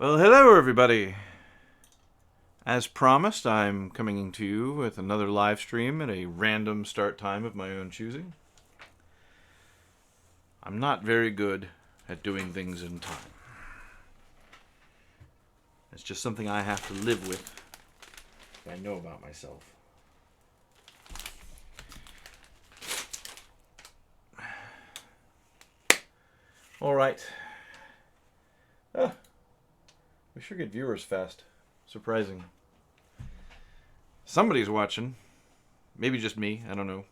Well, hello everybody. As promised, I'm coming to you with another live stream at a random start time of my own choosing. I'm not very good at doing things in time. It's just something I have to live with. I know about myself. All right. We sure get viewers fast. Surprising. Somebody's watching. Maybe just me. I don't know.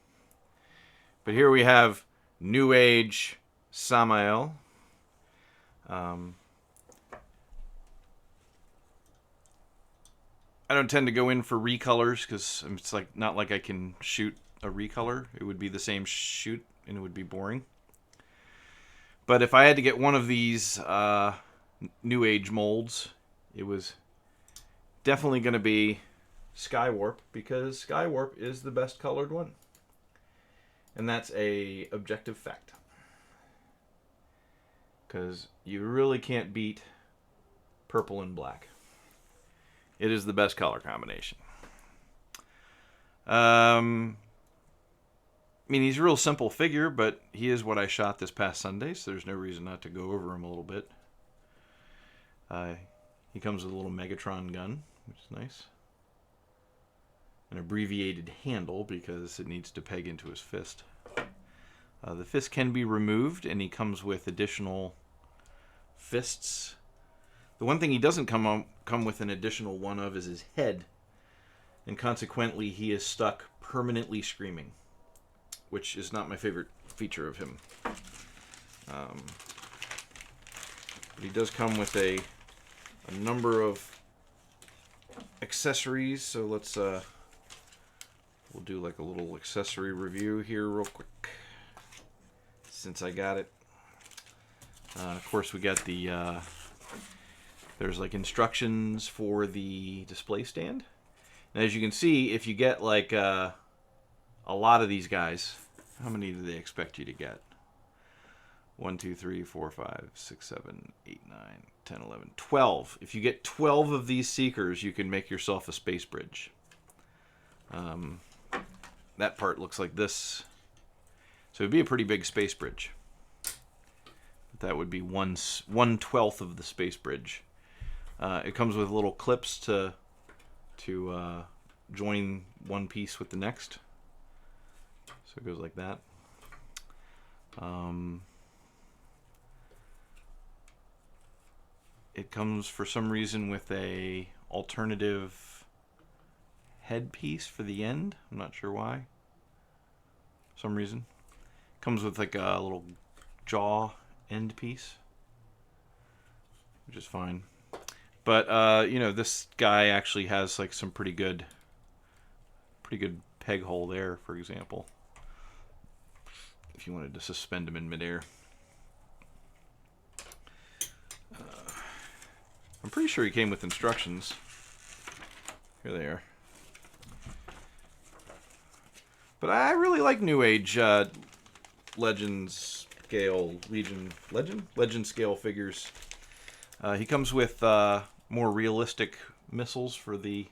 But here we have NewAge Samael. I don't tend to go in for recolors because it's like not like I can shoot a recolor. It would be the same shoot and it would be boring. But if I had to get one of these NewAge molds, it was definitely going to be Skywarp, because Skywarp is the best colored one. And that's a objective fact. Because you really can't beat purple and black. It is the best color combination. I mean, he's a real simple figure, but he is what I shot this past Sunday, so there's no reason not to go over him a little bit. He comes with a little Megatron gun, which is nice. An abbreviated handle because it needs to peg into his fist. The fist can be removed, and he comes with additional fists. The one thing he doesn't come with an additional one of is his head, and consequently he is stuck permanently screaming, which is not my favorite feature of him. But he does come with a number of accessories, so let's we'll do like a little accessory review here real quick since I got it. Of course, we got the there's like instructions for the display stand, and as you can see, if you get like a lot of these guys, how many do they expect you to get? 1, 2, 3, 4, 5, 6, 7, 8, 9, 10, 11, 12. If you get 12 of these Seekers, you can make yourself a space bridge. That part looks like this. So it would be a pretty big space bridge. That would be 1/12 of the space bridge. It comes with little clips to join one piece with the next. So it goes like that. It comes for some reason with a alternative headpiece for the end. I'm not sure why. For some reason. Comes with like a little jaw end piece, which is fine. But you know, this guy actually has like some pretty good peg hole there, for example, if you wanted to suspend him in midair. I'm pretty sure he came with instructions. Here they are. But I really like NewAge Legend scale figures. He comes with more realistic missiles for the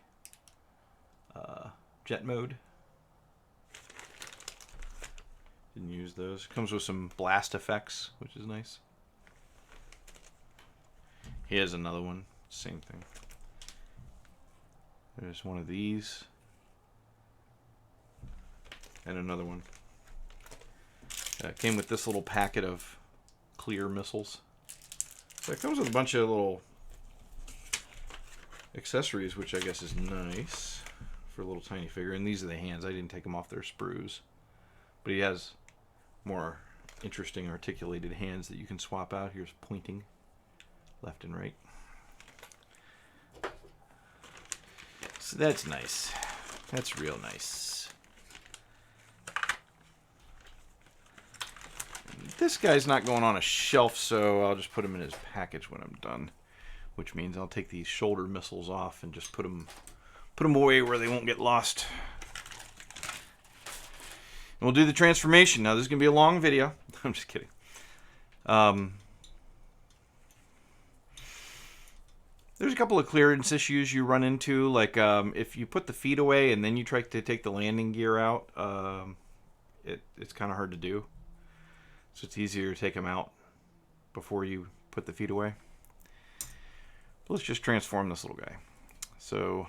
jet mode. Didn't use those. Comes with some blast effects, which is nice. Here's another one. Same thing. There's one of these. And another one. Came with this little packet of clear missiles. So it comes with a bunch of little accessories, which I guess is nice for a little tiny figure. And these are the hands. I didn't take them off their sprues. But he has more interesting articulated hands that you can swap out. Here's pointing left and right. So that's nice. That's real nice. This guy's not going on a shelf, so I'll just put him in his package when I'm done. Which means I'll take these shoulder missiles off and just put them away where they won't get lost. And we'll do the transformation. Now, this is going to be a long video. I'm just kidding. There's a couple of clearance issues you run into, like if you put the feet away and then you try to take the landing gear out, it's kind of hard to do. So it's easier to take them out before you put the feet away. But let's just transform this little guy. So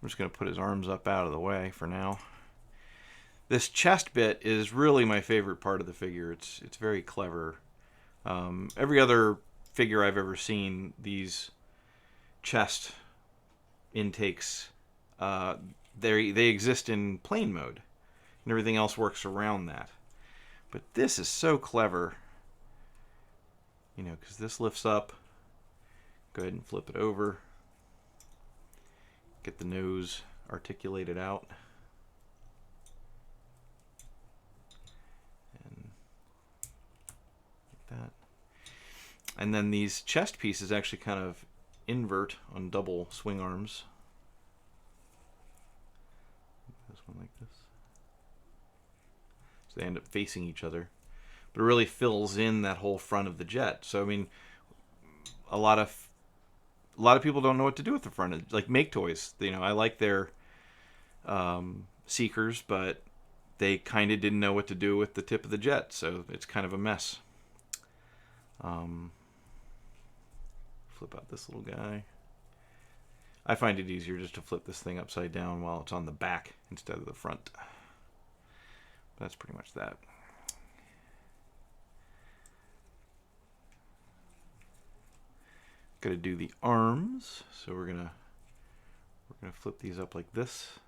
I'm just going to put his arms up out of the way for now. This chest bit is really my favorite part of the figure. It's very clever. Every other figure I've ever seen, these chest intakes, they exist in plane mode, and everything else works around that. But this is so clever, you know, because this lifts up. Go ahead and flip it over. Get the nose articulated out. And like that. And then these chest pieces actually kind of invert on double swing arms. This one like this. So they end up facing each other. But it really fills in that whole front of the jet. So I mean, a lot of people don't know what to do with the front. Like Make Toys, you know, I like their Seekers, but they kind of didn't know what to do with the tip of the jet, so it's kind of a mess. Flip out this little guy. I find it easier just to flip this thing upside down while it's on the back instead of the front. That's pretty much that. Got to do the arms, so we're gonna flip these up like this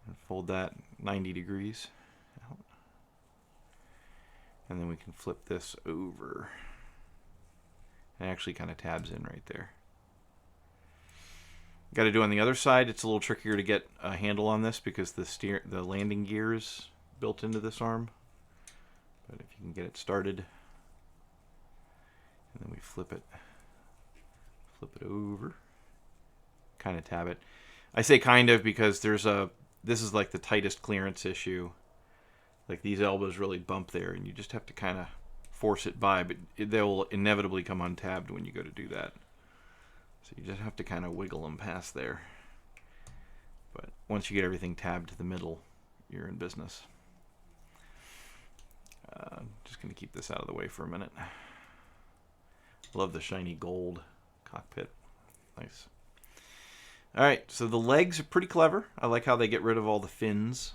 and fold that 90 degrees out, and then we can flip this over. It actually kind of tabs in right there. Got to do on the other side. It's a little trickier to get a handle on this because the landing gear is built into this arm. But if you can get it started, and then we flip it over, kind of tab it. I say kind of because this is like the tightest clearance issue. Like these elbows really bump there, and you just have to kind of force it by, but they'll inevitably come untabbed when you go to do that. So you just have to kind of wiggle them past there. But once you get everything tabbed to the middle, you're in business. Just going to keep this out of the way for a minute. Love the shiny gold cockpit. Nice. Alright, so the legs are pretty clever. I like how they get rid of all the fins.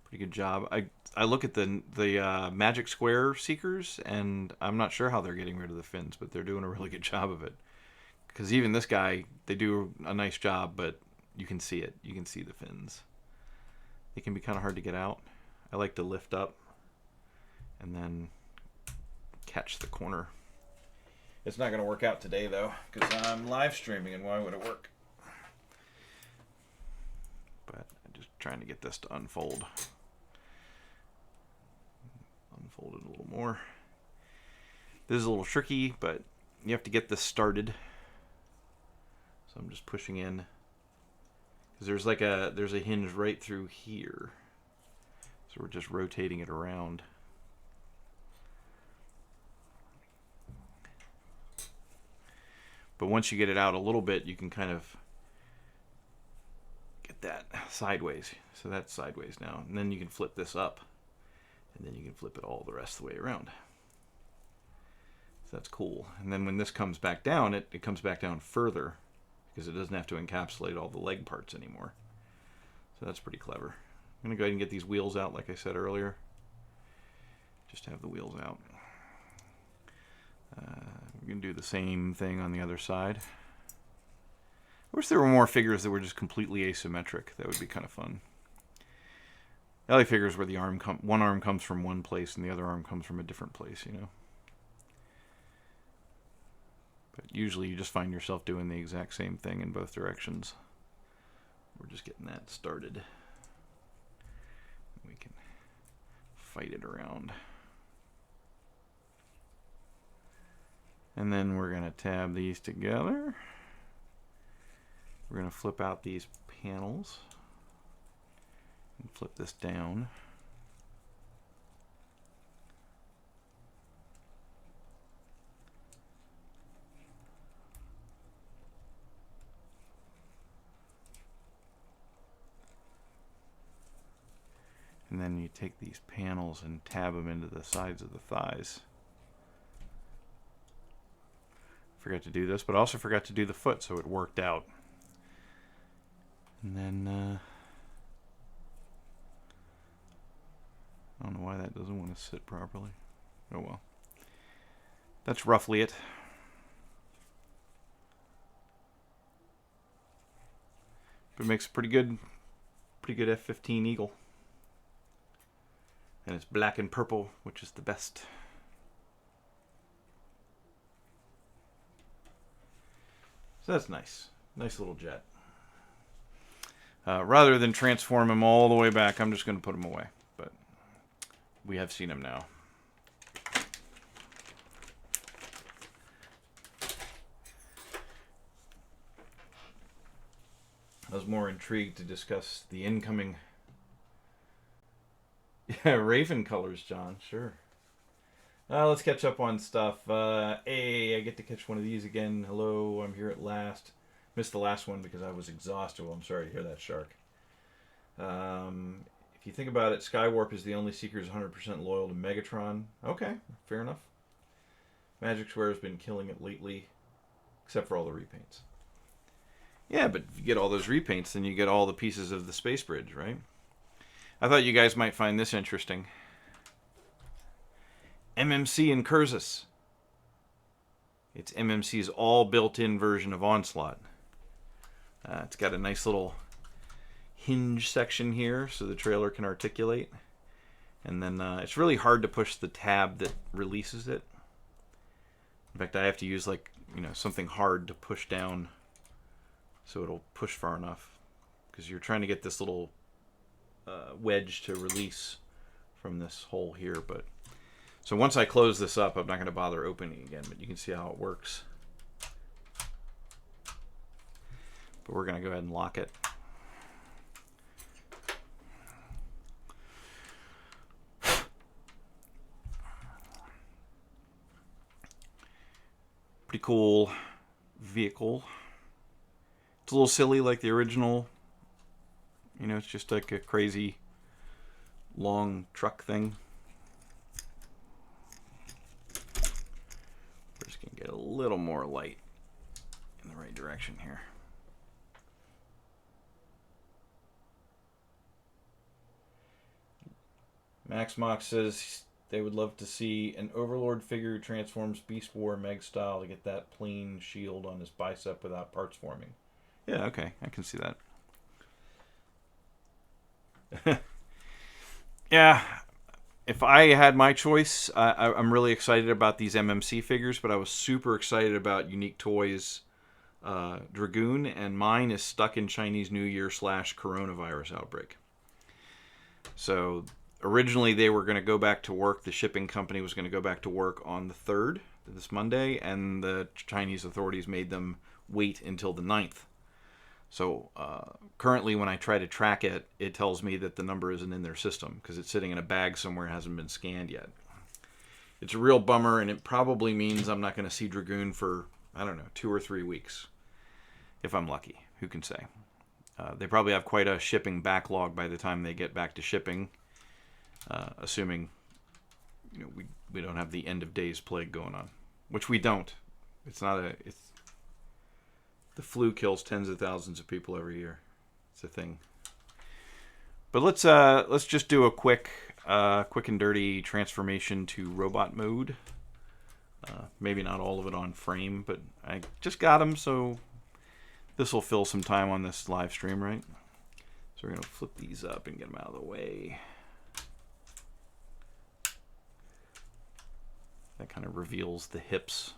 Pretty good job. I look at the Magic Square Seekers, and I'm not sure how they're getting rid of the fins, but they're doing a really good job of it. Because even this guy, they do a nice job, but you can see it. You can see the fins. They can be kind of hard to get out. I like to lift up and then catch the corner. It's not going to work out today, though, because I'm live streaming, and why would it work? But I'm just trying to get this to unfold. Unfold it a little more. This is a little tricky, but you have to get this started. So I'm just pushing in, because there's a hinge right through here. So we're just rotating it around. But once you get it out a little bit, you can kind of get that sideways. So that's sideways now. And then you can flip this up. And then you can flip it all the rest of the way around. So that's cool. And then when this comes back down, it comes back down further, because it doesn't have to encapsulate all the leg parts anymore. So that's pretty clever. I'm going to go ahead and get these wheels out, like I said earlier. Just to have the wheels out. We're going to do the same thing on the other side. I wish there were more figures that were just completely asymmetric. That would be kind of fun. I like figures where the one arm comes from one place and the other arm comes from a different place, you know. But usually you just find yourself doing the exact same thing in both directions. We're just getting that started. We can fight it around. And then we're going to tab these together. We're going to flip out these panels and flip this down. then you take these panels and tab them into the sides of the thighs. Forgot to do this, but also forgot to do the foot, so it worked out. And then I don't know why that doesn't want to sit properly. Oh well. That's roughly it. But it makes a pretty good F-15 Eagle. And it's black and purple, which is the best. So that's nice. Nice little jet. Rather than transform him all the way back, I'm just going to put him away. But we have seen him now. I was more intrigued to discuss the incoming... Yeah, Raven colors, John. Sure. Let's catch up on stuff. Hey, I get to catch one of these again. Hello, I'm here at last. Missed the last one because I was exhausted. Well, I'm sorry to hear that, Shark. If you think about it, Skywarp is the only Seeker who's 100% loyal to Megatron. Okay, fair enough. Magic Square has been killing it lately, except for all the repaints. Yeah, but if you get all those repaints, then you get all the pieces of the space bridge, right? I thought you guys might find this interesting. MMC Incursus. It's MMC's all built-in version of Onslaught. It's got a nice little hinge section here so the trailer can articulate. And then it's really hard to push the tab that releases it. In fact, I have to use something hard to push down so it'll push far enough, because you're trying to get this little wedge to release from this hole here. But so once I close this up, I'm not going to bother opening again, but you can see how it works. But we're going to go ahead and lock it. Pretty cool vehicle. It's a little silly like the original. You know, it's just like a crazy long truck thing. We're just going to get a little more light in the right direction here. Max Mox says they would love to see an Overlord figure who transforms Beast War Meg style to get that plain shield on his bicep without parts forming. Yeah, okay, I can see that. Yeah, if I had my choice, I'm really excited about these MMC figures, but I was super excited about Unique Toys Dragoon, and mine is stuck in Chinese New Year / coronavirus outbreak. So originally they were going to go back to work, the shipping company was going to go back to work on the 3rd, this Monday, and the Chinese authorities made them wait until the 9th. So currently when I try to track it, it tells me that the number isn't in their system because it's sitting in a bag somewhere, hasn't been scanned yet. It's a real bummer, and it probably means I'm not going to see Dragoon for, I don't know, 2 or 3 weeks. If I'm lucky. Who can say? They probably have quite a shipping backlog by the time they get back to shipping. Assuming we don't have the end of days plague going on. Which we don't. It's not a... The flu kills tens of thousands of people every year. It's a thing. But let's just do a quick and dirty transformation to robot mode. Maybe not all of it on frame, but I just got them, so this will fill some time on this live stream, right? So we're gonna flip these up and get them out of the way. That kind of reveals the hips.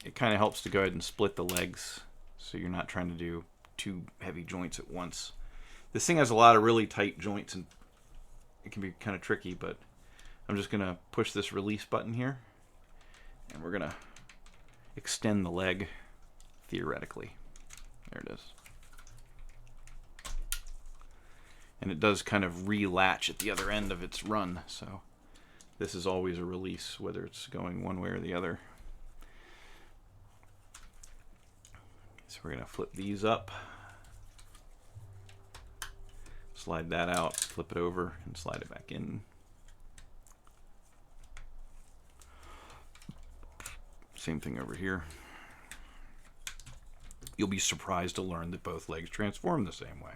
It kind of helps to go ahead and split the legs so you're not trying to do 2 heavy joints at once. This thing has a lot of really tight joints and it can be kind of tricky, but I'm just going to push this release button here and we're going to extend the leg theoretically. There it is. And it does kind of re-latch at the other end of its run, so this is always a release, whether it's going one way or the other. So we're going to flip these up. Slide that out, flip it over, and slide it back in. Same thing over here. You'll be surprised to learn that both legs transform the same way.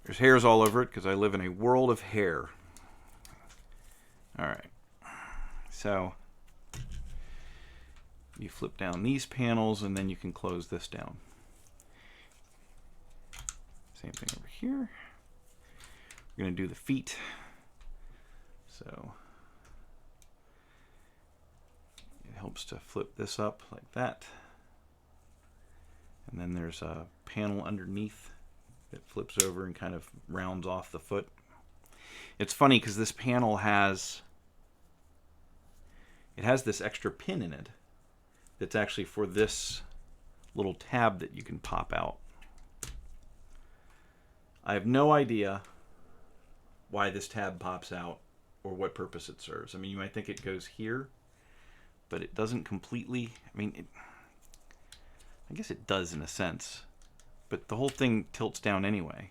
There's hairs all over it because I live in a world of hair. All right. So you flip down these panels and then you can close this down. Same thing over here. We're going to do the feet. So it helps to flip this up like that. And then there's a panel underneath that flips over and kind of rounds off the foot. It's funny because this panel has this extra pin in it that's actually for this little tab that you can pop out. I have no idea why this tab pops out or what purpose it serves. I mean, you might think it goes here, but it doesn't completely. I mean, I guess it does in a sense, but the whole thing tilts down anyway.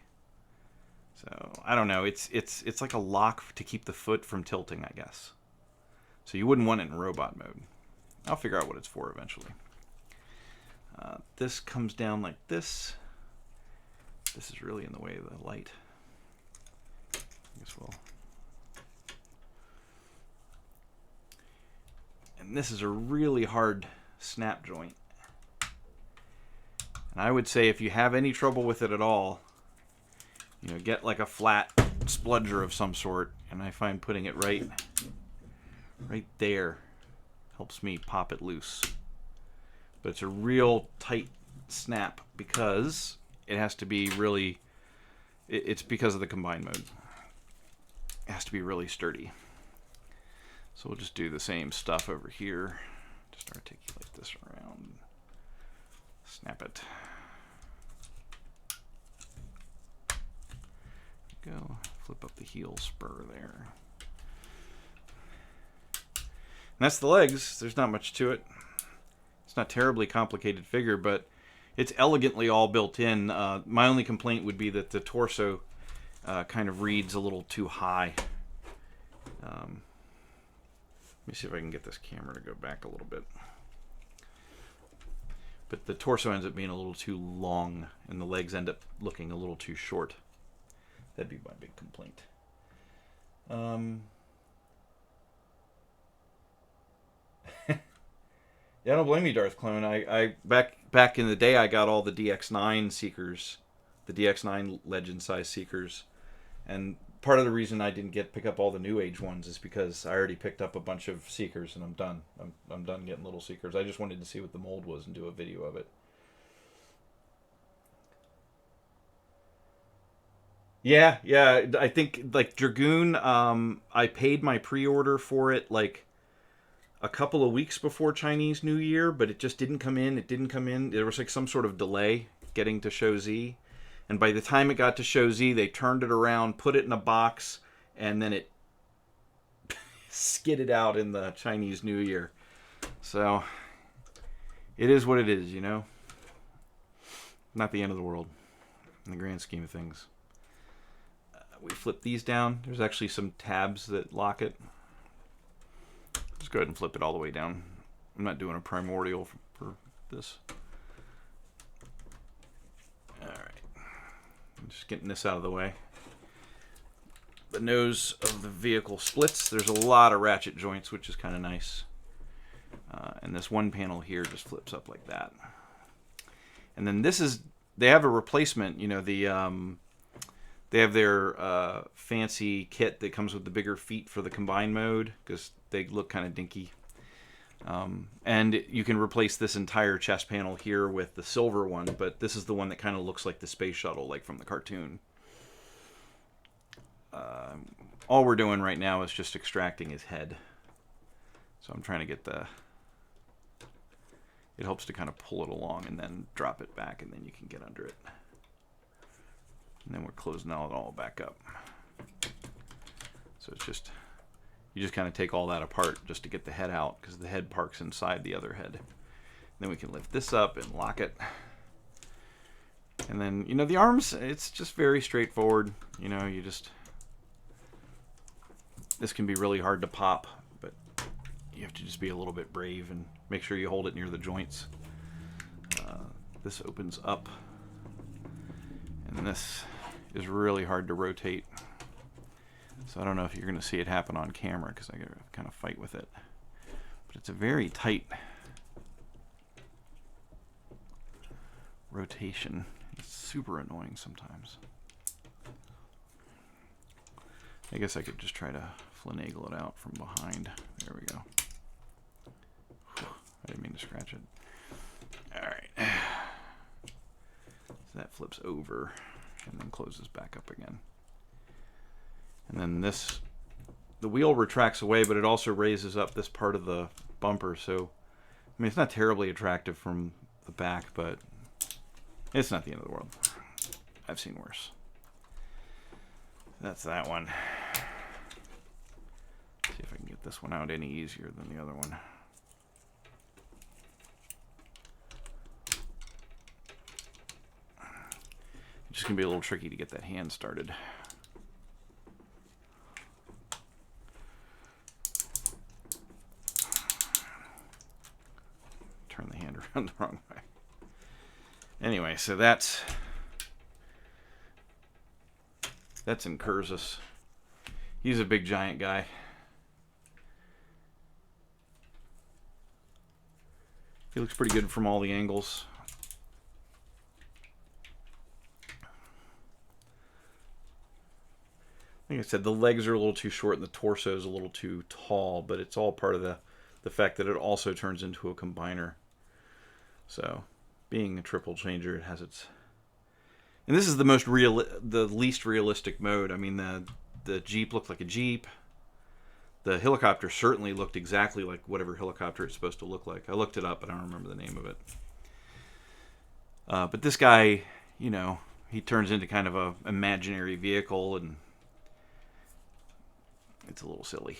So I don't know. It's like a lock to keep the foot from tilting, I guess. So you wouldn't want it in robot mode. I'll figure out what it's for eventually. This comes down like this. This is really in the way of the light. I guess we'll. And this is a really hard snap joint. And I would say if you have any trouble with it at all, you know, get like a flat spludger of some sort. And I find putting it right there helps me pop it loose. But it's a real tight snap because it has to be really, it's because of the combined mode. It has to be really sturdy. So we'll just do the same stuff over here. Just articulate this around. Snap it. There we go. Flip up the heel spur there. And that's the legs. There's not much to it. It's not a terribly complicated figure, but it's elegantly all built in. My only complaint would be that the torso kind of reads a little too high. Let me see if I can get this camera to go back a little bit. But the torso ends up being a little too long, and the legs end up looking a little too short. That'd be my big complaint. Yeah, don't blame me, Darth Clone. I back in the day, I got all the DX9 Seekers, the DX9 Legend size Seekers, and part of the reason I didn't pick up all the NewAge ones is because I already picked up a bunch of Seekers, and I'm done. I'm done getting little Seekers. I just wanted to see what the mold was and do a video of it. Yeah, I think like Dragoon. I paid my pre-order for it like a couple of weeks before Chinese New Year, but it just didn't come in. It didn't come in. There was like some sort of delay getting to Show Z. And by the time it got to Show Z, they turned it around, put it in a box, and then it skidded out in the Chinese New Year. So it is what it is, you know? Not the end of the world in the grand scheme of things. We flip these down. There's actually some tabs that lock it. Just go ahead and flip it all the way down. I'm not doing a primordial for this. Alright. I'm just getting this out of the way. The nose of the vehicle splits. There's a lot of ratchet joints, which is kind of nice. And this one panel here just flips up like that. And then this is, they have a replacement, you know, they have their fancy kit that comes with the bigger feet for the combined mode because they look kind of dinky. And you can replace this entire chest panel here with the silver one, but this is the one that kind of looks like the space shuttle, like from the cartoon. All we're doing right now is just extracting his head. So I'm trying to get the... It helps to kind of pull it along and then drop it back, and then you can get under it. And then we're closing it all back up. So it's just... You just kind of take all that apart just to get the head out, because the head parks inside the other head. Then we can lift this up and lock it. And then, you know, the arms, it's just very straightforward. You know, you just... This can be really hard to pop, but you have to just be a little bit brave and make sure you hold it near the joints. This opens up, and this is really hard to rotate. So I don't know if you're going to see it happen on camera because I got to kind of fight with it. But it's a very tight rotation. It's super annoying sometimes. I guess I could just try to finagle it out from behind. There we go. I didn't mean to scratch it. Alright. So that flips over and then closes back up again. And then this, the wheel retracts away, but it also raises up this part of the bumper. So, I mean, it's not terribly attractive from the back, but it's not the end of the world. I've seen worse. That's that one. See if I can get this one out any easier than the other one. It's just going to be a little tricky to get that hand started. Turn the hand around the wrong way. Anyway, so that's Incursus. He's a big giant guy. He looks pretty good from all the angles. Like I said, the legs are a little too short and the torso is a little too tall, but it's all part of the fact that it also turns into a combiner. So, being a triple changer, it has its... And this is the least realistic mode. I mean, the Jeep looked like a Jeep. The helicopter certainly looked exactly like whatever helicopter it's supposed to look like. I looked it up, but I don't remember the name of it. But this guy, you know, he turns into kind of a imaginary vehicle, and it's a little silly.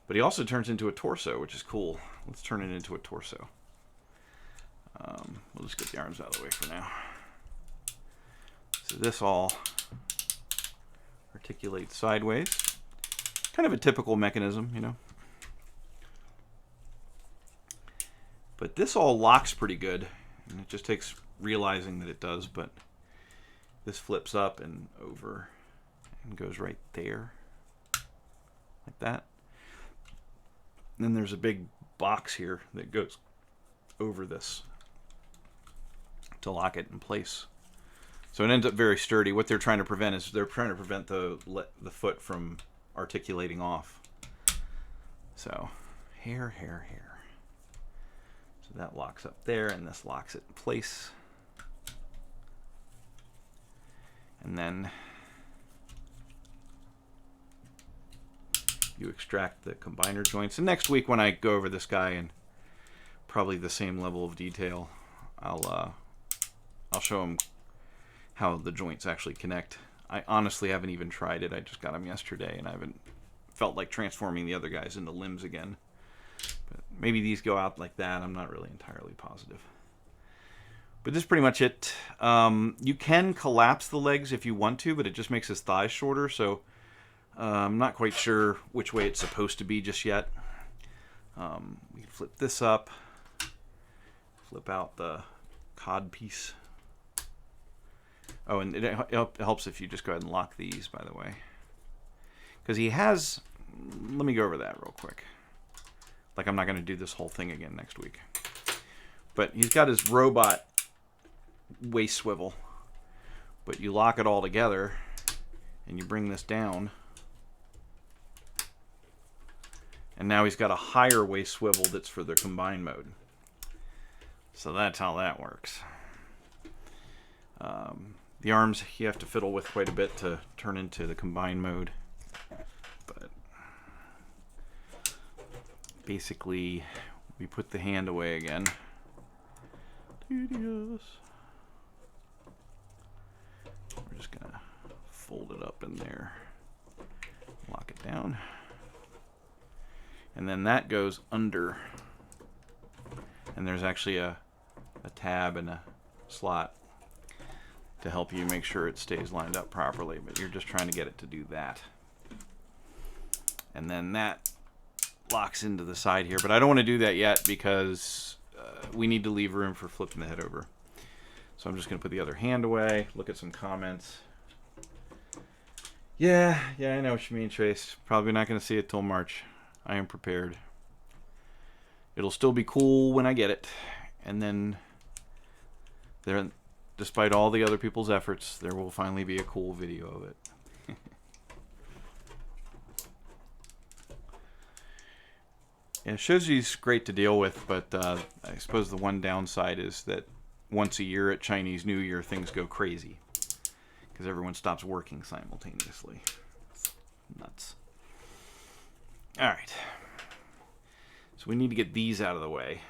But he also turns into a torso, which is cool. Let's turn it into a torso. We'll just get the arms out of the way for now. So this all articulates sideways. Kind of a typical mechanism, you know. But this all locks pretty good. And it just takes realizing that it does, but this flips up and over and goes right there. Like that. And then there's a big box here that goes over this to lock it in place. So it ends up very sturdy. What they're trying to prevent is they're trying to prevent the foot from articulating off. So hair. So that locks up there, and this locks it in place. And then you extract the combiner joints. And next week when I go over this guy in probably the same level of detail, I'll show him how the joints actually connect. I honestly haven't even tried it. I just got them yesterday, and I haven't felt like transforming the other guys into limbs again. But maybe these go out like that. I'm not really entirely positive. But this is pretty much it. You can collapse the legs if you want to, but it just makes his thighs shorter, so I'm not quite sure which way it's supposed to be just yet. We can flip this up, flip out the cod piece. Oh, and it helps if you just go ahead and lock these, by the way. Because he has... Let me go over that real quick. Like, I'm not going to do this whole thing again next week. But he's got his robot waist swivel. But you lock it all together, and you bring this down. And now he's got a higher waist swivel that's for the combine mode. So that's how that works. The arms you have to fiddle with quite a bit to turn into the combine mode. But basically, we put the hand away again. Tedious. We're just going to fold it up in there. Lock it down. And then that goes under. And there's actually a tab and a slot to help you make sure it stays lined up properly, but you're just trying to get it to do that. And then that locks into the side here, but I don't want to do that yet because we need to leave room for flipping the head over. So I'm just going to put the other hand away, look at some comments. Yeah, I know what you mean, Trace. Probably not going to see it till March. I am prepared. It'll still be cool when I get it. And then, despite all the other people's efforts, there will finally be a cool video of it. Yeah, Shoji's great to deal with, but I suppose the one downside is that once a year at Chinese New Year, things go crazy. Because everyone stops working simultaneously. It's nuts. Alright. So we need to get these out of the way.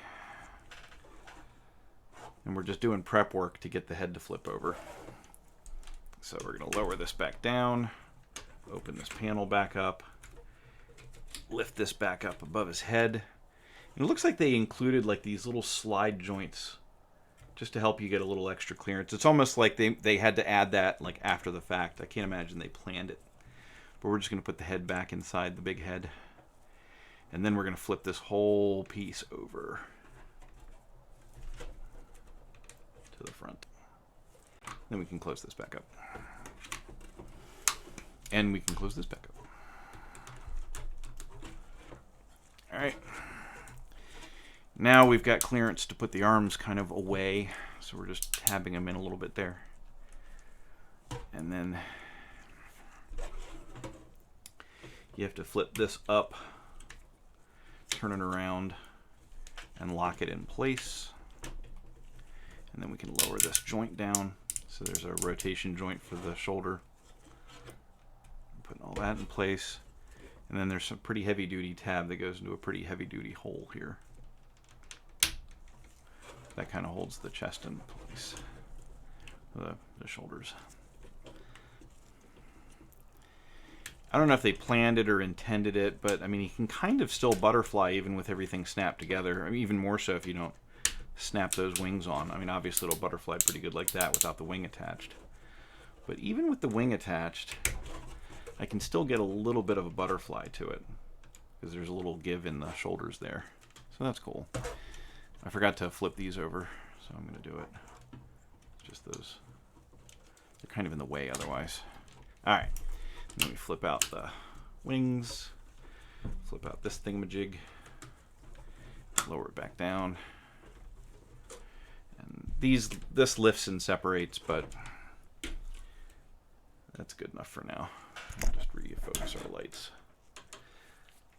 And we're just doing prep work to get the head to flip over. So we're going to lower this back down. Open this panel back up. Lift this back up above his head. And it looks like they included like these little slide joints just to help you get a little extra clearance. It's almost like they had to add that like after the fact. I can't imagine they planned it. But we're just going to put the head back inside the big head. And then we're going to flip this whole piece over to the front. Then we can close this back up. And we can close this back up. Alright. Now we've got clearance to put the arms kind of away. So we're just tabbing them in a little bit there. And then you have to flip this up, turn it around, and lock it in place. And then we can lower this joint down. So there's a rotation joint for the shoulder. Putting all that in place. And then there's some pretty heavy duty tab that goes into a pretty heavy duty hole here. That kind of holds the chest in place. The shoulders. I don't know if they planned it or intended it, but I mean, you can kind of still butterfly even with everything snapped together. I mean, even more so if you don't snap those wings on. I mean, obviously it'll butterfly pretty good like that without the wing attached. But even with the wing attached, I can still get a little bit of a butterfly to it because there's a little give in the shoulders there. So that's cool. I forgot to flip these over, so I'm going to do it. Just those. They're kind of in the way otherwise. Alright. Then we flip out the wings. Flip out this thingamajig. Lower it back down. And this lifts and separates, but that's good enough for now. I'll just refocus our lights.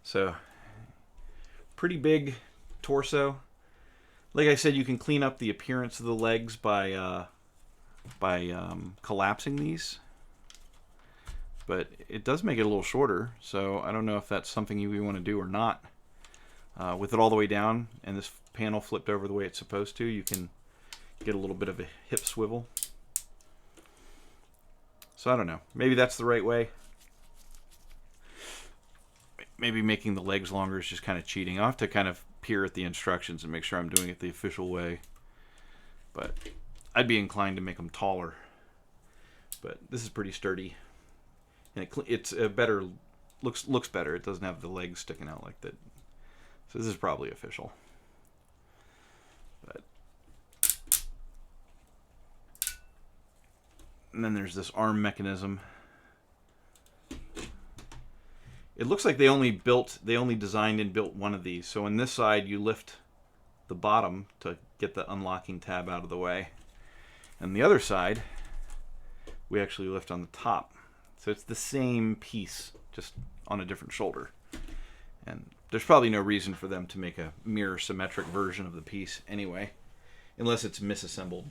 So, pretty big torso. Like I said, you can clean up the appearance of the legs by collapsing these. But it does make it a little shorter, so I don't know if that's something you want to do or not. With it all the way down and this panel flipped over the way it's supposed to, you can get a little bit of a hip swivel. So I don't know. Maybe that's the right way. Maybe making the legs longer is just kind of cheating. I'll have to kind of peer at the instructions and make sure I'm doing it the official way. But I'd be inclined to make them taller. But this is pretty sturdy. And it's a better, looks better. It doesn't have the legs sticking out like that. So this is probably official. But and then there's this arm mechanism. It looks like they only designed and built one of these. So on this side, you lift the bottom to get the unlocking tab out of the way. And the other side, we actually lift on the top. So it's the same piece, just on a different shoulder. And there's probably no reason for them to make a mirror symmetric version of the piece anyway, unless it's misassembled.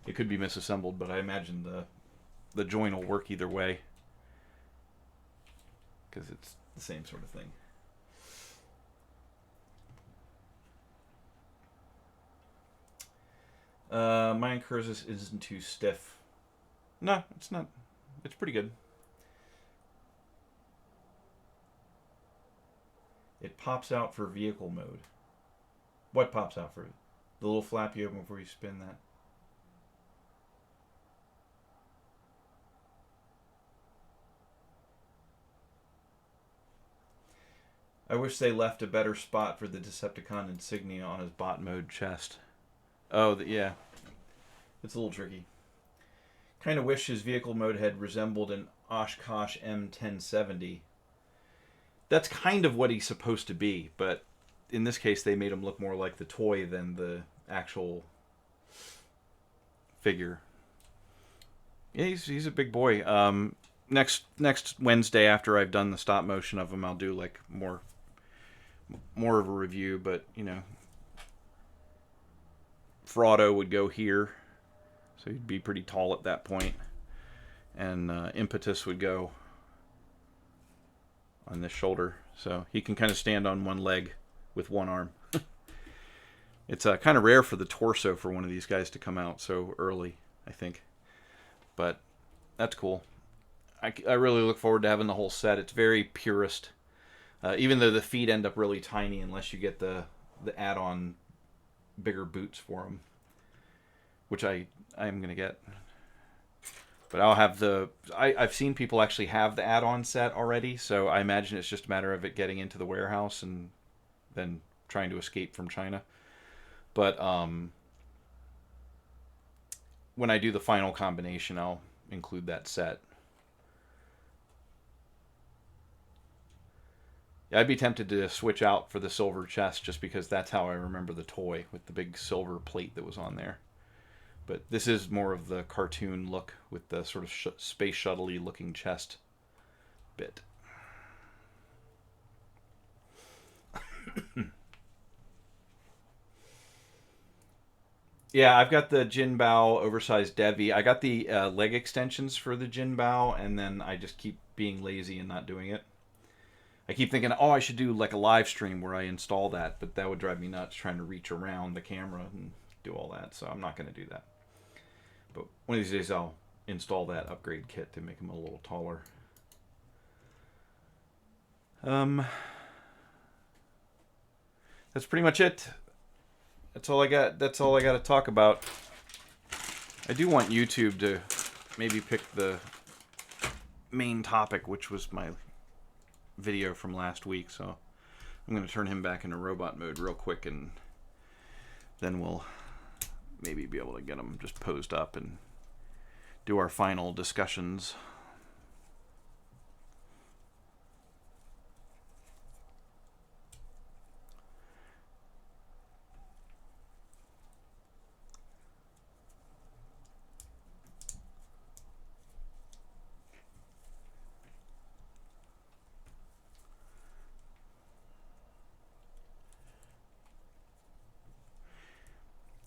It could be misassembled, but I imagine the joint will work either way, because it's the same sort of thing. My Incursus isn't too stiff. No, it's not. It's pretty good. It pops out for vehicle mode. What pops out for it? The little flap you open before you spin that? I wish they left a better spot for the Decepticon insignia on his bot mode chest. Oh, yeah. It's a little tricky. Kind of wish his vehicle mode had resembled an Oshkosh M1070. That's kind of what he's supposed to be, but in this case they made him look more like the toy than the actual figure. Yeah, he's a big boy. Next Wednesday, after I've done the stop motion of him, I'll do like more of a review. But you know, Fraudo would go here, so he'd be pretty tall at that point, and Impetus would go on this shoulder, so he can kind of stand on one leg with one arm. It's kind of rare for the torso for one of these guys to come out so early, I think. But that's cool. I really look forward to having the whole set. It's very purist. Even though the feet end up really tiny unless you get the add-on bigger boots for them. Which I am going to get. But I'll have the... I've seen people actually have the add-on set already, so I imagine it's just a matter of it getting into the warehouse and then trying to escape from China. But when I do the final combination, I'll include that set. Yeah, I'd be tempted to switch out for the silver chest just because that's how I remember the toy with the big silver plate that was on there. But this is more of the cartoon look with the sort of space shuttle-y looking chest bit. Yeah, I've got the Jinbao oversized Devi. I got the leg extensions for the Jinbao, and then I just keep being lazy and not doing it. I keep thinking, oh, I should do like a live stream where I install that, but that would drive me nuts trying to reach around the camera and do all that, so I'm not going to do that. But one of these days I'll install that upgrade kit to make him a little taller. That's pretty much it. That's all I got. That's all I got to talk about. I do want YouTube to maybe pick the main topic, which was my video from last week. So I'm going to turn him back into robot mode real quick, and then we'll maybe be able to get him just posed up and do our final discussions.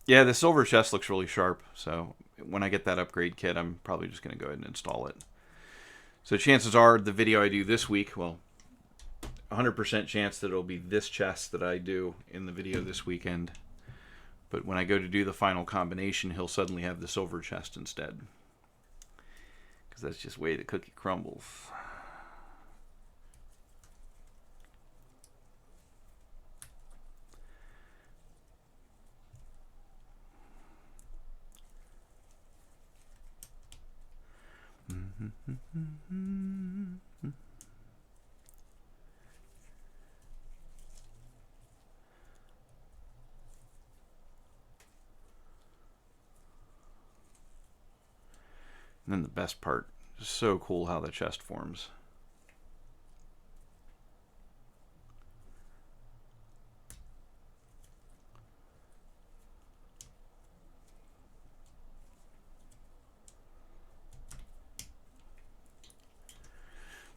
Yeah, the silver chest looks really sharp, so when I get that upgrade kit, I'm probably just going to go ahead and install it. So chances are the video I do this week, well, 100% chance that it'll be this chest that I do in the video this weekend. But when I go to do the final combination, he'll suddenly have the silver chest instead. Because that's just the way the cookie crumbles. And then the best part, so cool how the chest forms.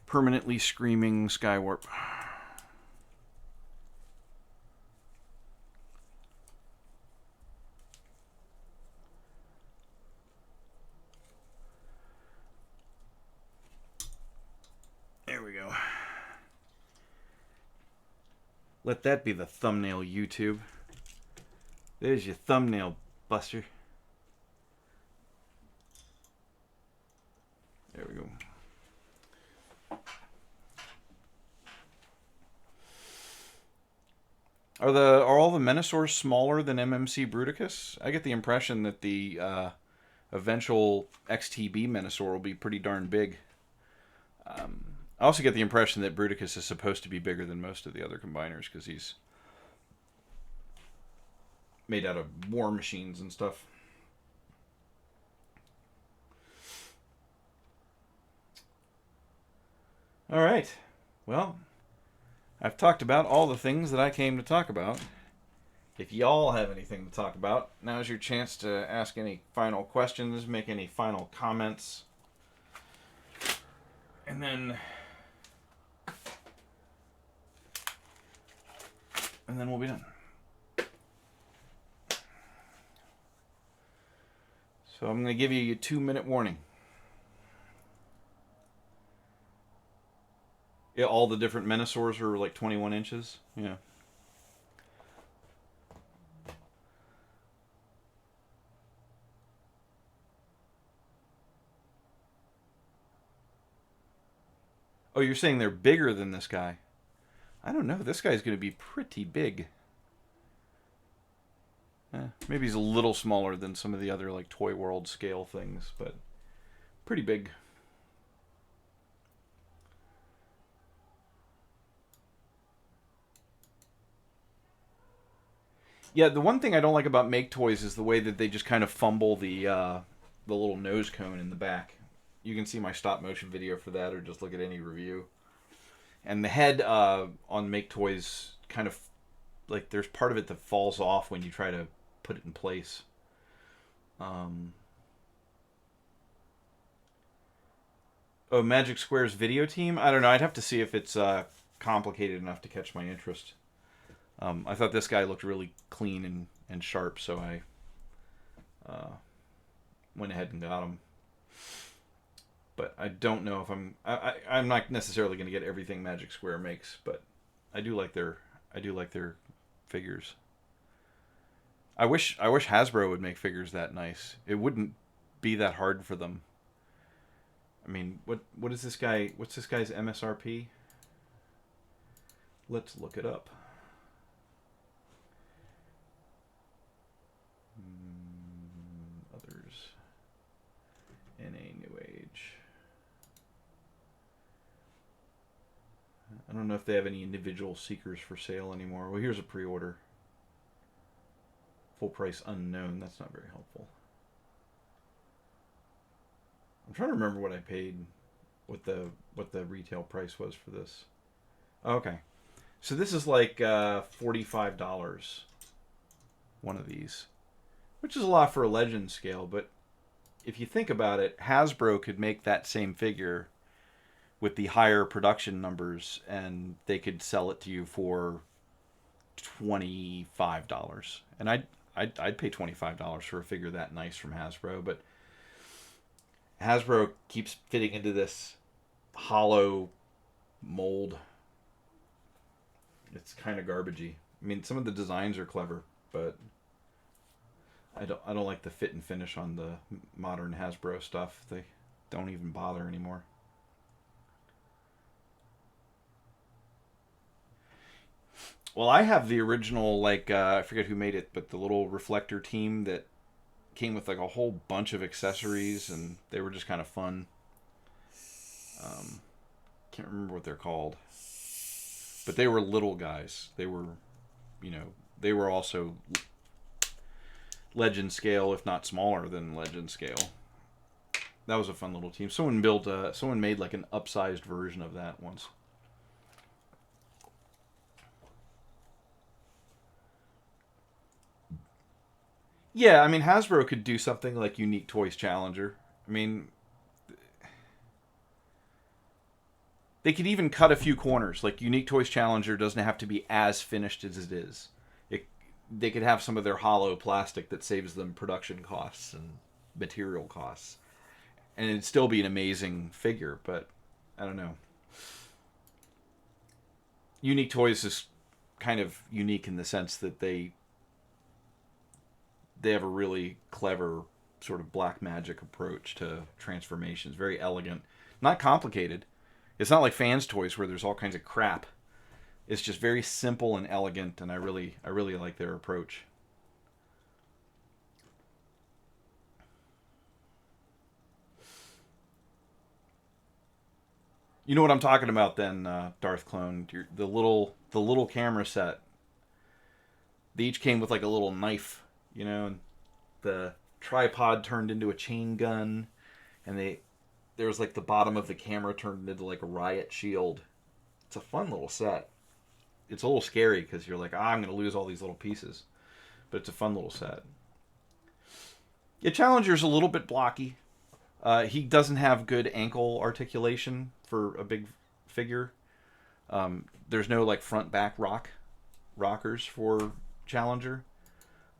Permanently screaming Skywarp. There we go. Let that be the thumbnail, YouTube. There's your thumbnail, Buster. There we go. Are all the Menasors smaller than MMC Bruticus? I get the impression that the eventual XTB Menasor will be pretty darn big. I also get the impression that Bruticus is supposed to be bigger than most of the other combiners because he's made out of war machines and stuff. All right. Well, I've talked about all the things that I came to talk about. If y'all have anything to talk about, now's your chance to ask any final questions, make any final comments. And then we'll be done. So I'm going to give you a 2-minute warning. Yeah, all the different Menasors are like 21 inches. Yeah. Oh, you're saying they're bigger than this guy? I don't know. This guy's going to be pretty big. Maybe he's a little smaller than some of the other like Toy World scale things, but pretty big. Yeah, the one thing I don't like about Make Toys is the way that they just kind of fumble the little nose cone in the back. You can see my stop motion video for that, or just look at any review. And the head on Make Toys kind of like there's part of it that falls off when you try to put it in place. Oh, Magic Square's video team? I don't know. I'd have to see if it's complicated enough to catch my interest. I thought this guy looked really clean and sharp, so I went ahead and got him. But I don't know if I'm not necessarily going to get everything Magic Square makes, but I do like their figures. I wish Hasbro would make figures that nice. It wouldn't be that hard for them. I mean, what is this guy? What's this guy's MSRP? Let's look it up. Others. NA NewAge. I don't know if they have any individual seekers for sale anymore. Well, here's a pre-order. Full price unknown. That's not very helpful. I'm trying to remember what I paid, what the retail price was for this. Okay, so this is like $45. One of these, which is a lot for a legend scale, but if you think about it, Hasbro could make that same figure with the higher production numbers, and they could sell it to you for $25. And I'd pay $25 for a figure that nice from Hasbro, but Hasbro keeps fitting into this hollow mold. It's kind of garbagey. I mean, some of the designs are clever, but I don't like the fit and finish on the modern Hasbro stuff. They don't even bother anymore. Well, I have the original, like, I forget who made it, but the little reflector team that came with like a whole bunch of accessories, and they were just kind of fun. Can't remember what they're called, but they were little guys. They were, they were also legend scale, if not smaller than legend scale. That was a fun little team. Someone made like an upsized version of that once. Yeah, I mean, Hasbro could do something like Unique Toys Challenger. I mean, they could even cut a few corners. Like, Unique Toys Challenger doesn't have to be as finished as it is. They could have some of their hollow plastic that saves them production costs and material costs. And it'd still be an amazing figure, but I don't know. Unique Toys is kind of unique in the sense that they have a really clever sort of black magic approach to transformations. Very elegant. Not complicated. It's not like Fans Toys where there's all kinds of crap. It's just very simple and elegant, and I really like their approach. You know what I'm talking about then, Darth Clone. The little camera set. They each came with like a little knife, you know, and the tripod turned into a chain gun, and there was like the bottom of the camera turned into like a riot shield. It's a fun little set. It's a little scary because you're like, I'm going to lose all these little pieces, but it's a fun little set. Yeah, Challenger's a little bit blocky. He doesn't have good ankle articulation for a big figure. There's no like front back rockers for Challenger.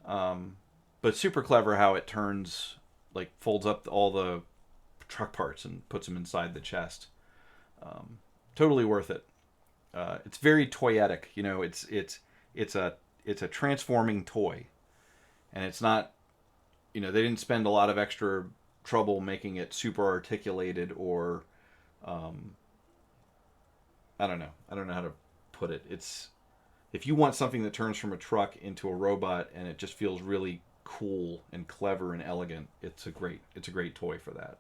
But super clever how it turns, like folds up all the truck parts and puts them inside the chest. Totally worth it. It's very toyetic, you know. It's a transforming toy, and it's not, you know, they didn't spend a lot of extra trouble making it super articulated or, I don't know how to put it. It's, if you want something that turns from a truck into a robot and it just feels really cool and clever and elegant, it's a great toy for that.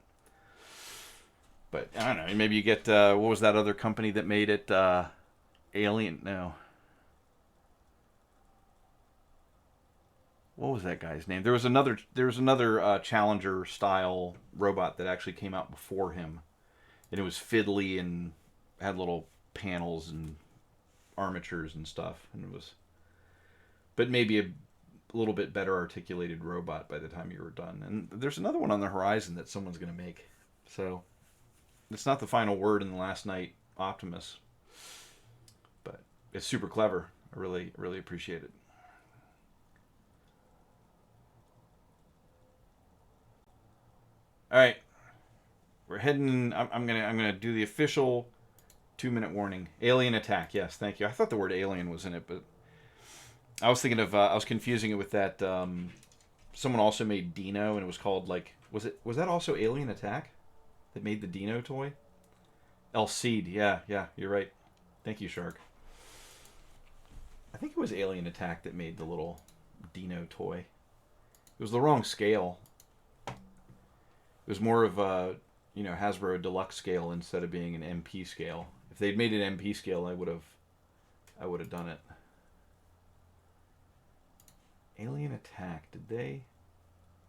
But I don't know, maybe you get what was that other company that made it? Alien? No. What was that guy's name? There was another Challenger style robot that actually came out before him, and it was fiddly and had little panels and armatures and stuff, and it was, but maybe a little bit better articulated robot by the time you were done. And there's another one on the horizon that someone's going to make, so it's not the final word in the Last Night Optimus, but it's super clever. I really appreciate it. All right, we're heading. I'm gonna do the official 2-minute warning. Alien attack. Yes, thank you. I thought the word alien was in it, but I was thinking of. I was confusing it with that. Someone also made Dino, and it was called like. Was that also Alien Attack? That made the Dino toy. El Cid. Yeah. You're right. Thank you, Shark. I think it was Alien Attack that made the little Dino toy. It was the wrong scale. It was more of a, you know, Hasbro Deluxe scale instead of being an MP scale. If they'd made an MP scale, I would have done it. Alien Attack, did they?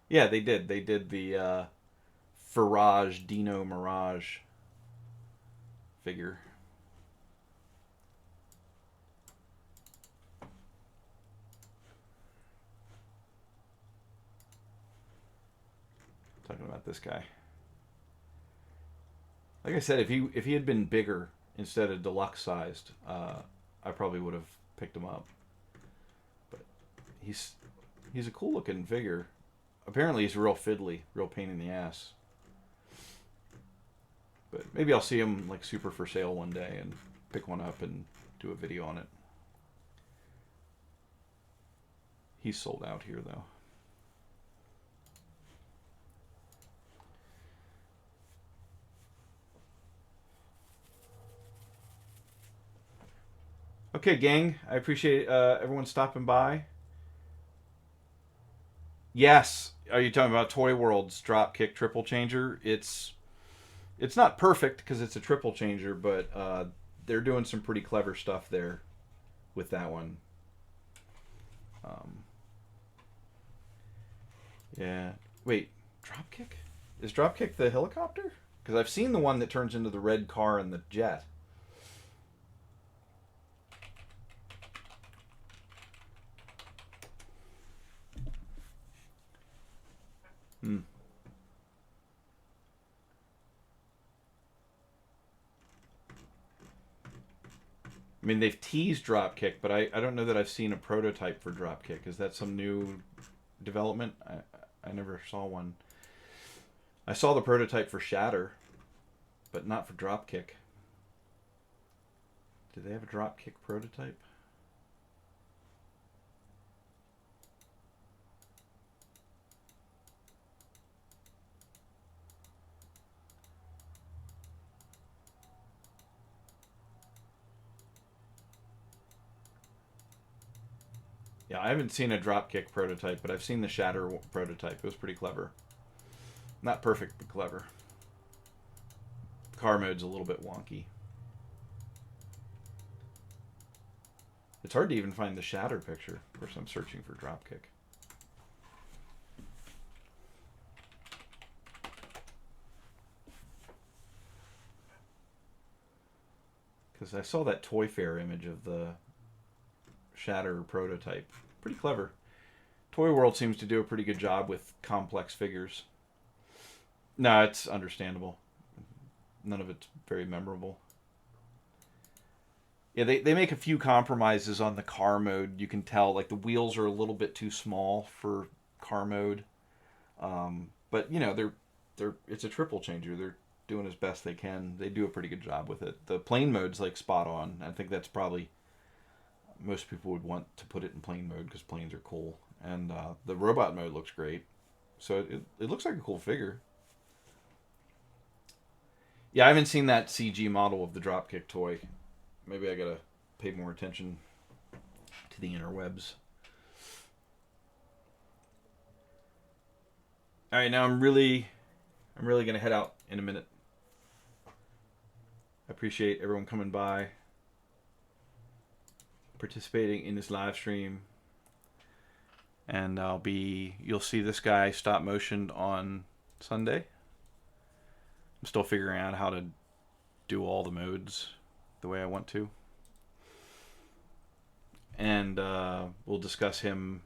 Yeah, they did. They did the Farage Dino Mirage figure. Talking about this guy. Like I said, if he had been bigger instead of deluxe sized, I probably would have picked him up. But he's a cool looking figure. Apparently he's real fiddly, real pain in the ass. But maybe I'll see him like super for sale one day and pick one up and do a video on it. He's sold out here though. Okay, gang. I appreciate everyone stopping by. Yes. Are you talking about Toy World's Dropkick Triple Changer? It's not perfect because it's a triple changer, but they're doing some pretty clever stuff there with that one. Yeah. Wait, Dropkick? Is Dropkick the helicopter? Because I've seen the one that turns into the red car and the jet. I mean, they've teased Dropkick, but I don't know that I've seen a prototype for Dropkick. Is that some new development? I never saw one. I saw the prototype for Shatter, but not for Dropkick. Do they have a Dropkick prototype? Yeah, I haven't seen a Dropkick prototype, but I've seen the Shatter prototype. It was pretty clever. Not perfect, but clever. car mode's a little bit wonky. It's hard to even find the shatter picture. Of course, I'm searching for Dropkick. Because I saw that Toy Fair image of the shatter prototype. Pretty clever. Toy World seems to do a pretty good job with complex figures. No, it's understandable. None of it's very memorable. Yeah, they make a few compromises on the car mode. You can tell, like, the wheels are a little bit too small for car mode. But, you know, it's a triple changer. They're doing as best they can. They do a pretty good job with it. The plane mode's, like, spot on. I think that's probably... most people would want to put it in plane mode because planes are cool. And the robot mode looks great. So it looks like a cool figure. Yeah, I haven't seen that CG model of the Dropkick toy. Maybe I gotta pay more attention to the interwebs. All right, now I'm really gonna head out in a minute. I appreciate everyone coming by, participating in this live stream, and you'll see this guy stop motion on Sunday. I'm still figuring out how to do all the modes the way I want to. And we'll discuss him,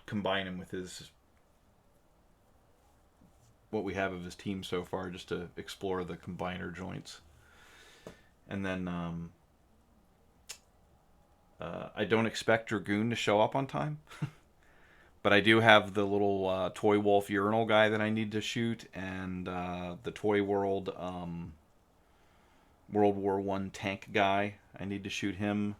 combine him with what we have of his team so far, just to explore the combiner joints. And then I don't expect Dragoon to show up on time. But I do have the little Toy Wolf urinal guy that I need to shoot, and the Toy World World War I tank guy. I need to shoot him.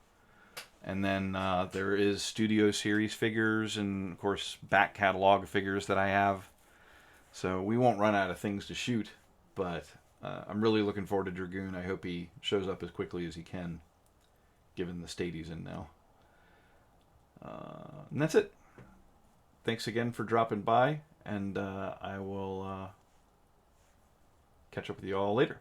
And then there is Studio Series figures and, of course, back catalog figures that I have. So we won't run out of things to shoot, but I'm really looking forward to Dragoon. I hope he shows up as quickly as he can, given the state he's in now. And that's it. Thanks again for dropping by, and I will catch up with you all later.